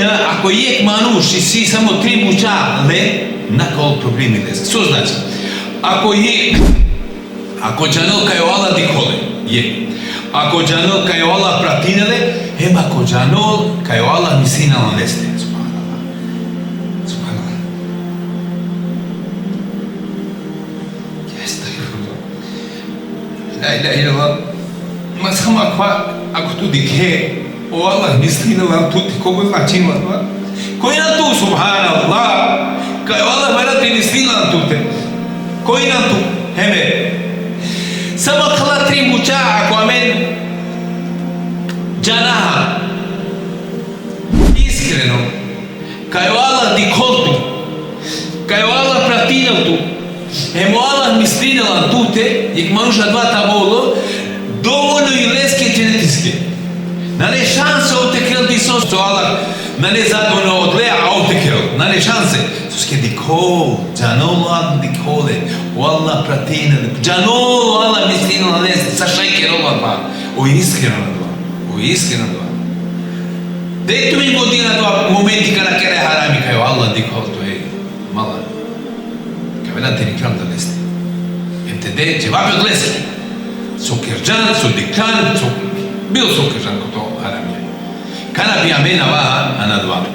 ако јек мануш и си само 3 мучале, накол проблеми лез. Што значи? Ако джанел кај Аллах диколе, ако джанел кај Аллах пратинеле, ако джанел кај Аллах мислинал лесте. Субханаллах. Ла илаха илlallah. Ма само ако ту дике, о Аллах мислинал тути кого значила тоа? Кој на ту субханаллах? Кај Аллах мерате мислинал туте. Кој на ту? Само кала 3 муча, ако амен джанаха искрено кај Аллах диколту, кај Аллах пратиналту, Аллах мислинал туте, јек мануша двата воло, доволно и леске дженетиски. Нале шанса отекрел ди со Аллах, нале задвоно одле, а отекрел, нале шансе. Соске дикол, джанол Аллах диколе, Аллах пратинал, джанол Аллах мислинал лесте, са шајке роба ба. О искрено тоа. Дето ми година тоа моменти када кере харами, кај Аллах дикол, тоа е мала. Кавела те никрам да лесте. МТД, джевабе од лесте. Сокерджан, содикан, бил сокерджан кото харамија. Кана би амена ваха, ана два.